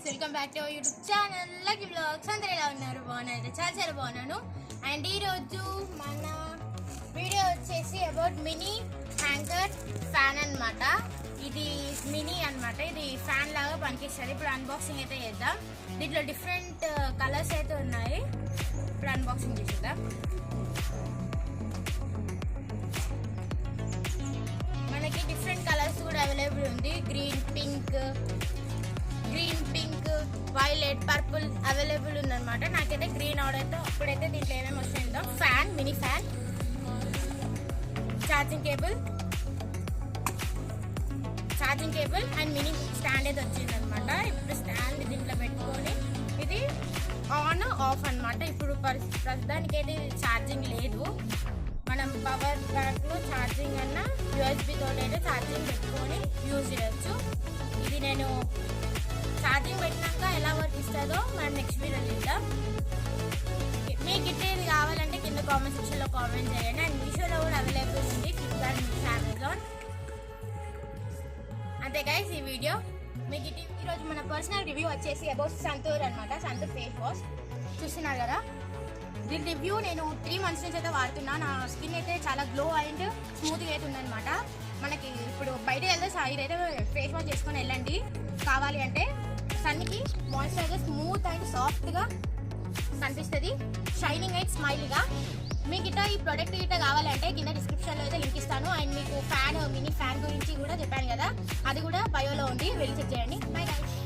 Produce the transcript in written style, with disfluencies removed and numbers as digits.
Welcome back to YouTube channel lucky vlogs. అందరూ ఎలా ఉన్నారు? బాగున్నారు? చాలా బాగున్నాను. అండ్ ఈరోజు మన వీడియో వచ్చేసి అబౌట్ మినీ హ్యాంగర్ ఫ్యాన్ అన్నమాట. ఇది మినీ అన్నమాట. ఇది ఫ్యాన్ లాగా పనికిస్తుంది. ఇప్పుడు అన్బాక్సింగ్ అయితే చేద్దాం. దీంట్లో డిఫరెంట్ కలర్స్ అయితే ఉన్నాయి. ఇప్పుడు అన్బాక్సింగ్ చేసేద్దాం. మనకి డిఫరెంట్ కలర్స్ కూడా అవైలబుల్ ఉంది. Green, pink, violet, purple available ఉందన్నమాట. నాకైతే గ్రీన్ ఆర్డర్ అయితే అప్పుడైతే దీంట్లో ఏమేమి వస్తుందో fan, mini fan, charging cable and mini stand అయితే వచ్చిందనమాట. ఇప్పుడు స్టాండ్ దీంట్లో పెట్టుకొని ఇది ఆన్ ఆఫ్ అన్నమాట. ఇప్పుడు ప్రస్తుతానికైతే ఛార్జింగ్ లేదు. మనం పవర్ బ్యాంక్లో ఛార్జింగ్ అన్న యూఎస్బితో అయితే ఛార్జింగ్ పెట్టుకొని యూజ్ చేయొచ్చు. ఇది నేను ఛార్జింగ్ పెట్టినాక ఎలా వర్క్ ఇస్తుందో మనం నెక్స్ట్ వీడియో చూద్దాం. మీకు ఇది కావాలంటే కింద కామెంట్ సెక్షన్లో కామెంట్ చేయండి. అండ్ మీషోలో కూడా అవైలబుల్ ఉంది, ఫ్లిప్కార్ట్, అమెజాన్. అంతే గైస్ ఈ వీడియో మీకు ఈరోజు మన పర్సనల్ రివ్యూ వచ్చేసి అబౌట్ సంతూర్ అనమాట. సంతూర్ ఫేస్ వాష్ చూస్తున్నారు కదా. దీని రివ్యూ నేను 3 months నుంచి అయితే వాడుతున్నా. నా స్కిన్ అయితే చాలా గ్లో అండ్ స్మూత్గా అయితే ఉందన్నమాట. మనకి ఇప్పుడు బయట వెళ్తే ఇదైతే ఫేస్ వాష్ చేసుకొని వెళ్ళండి. కావాలి అంటే సన్కి మాయిశ్చరైజర్ స్మూత్ అండ్ సాఫ్ట్గా కనిపిస్తుంది, షైనింగ్ అండ్ స్మైల్గా. మీకు ఇట్లా ఈ ప్రోడక్ట్ ఇట్లా కావాలంటే కింద డిస్క్రిప్షన్లో అయితే లింక్ ఇస్తాను. అండ్ మీకు ఫ్యాన్, మినీ ఫ్యాన్ గురించి కూడా చెప్పాను కదా, అది కూడా బయోలో ఉంది, వెళ్ళి చెక్ చేయండి. Bye guys.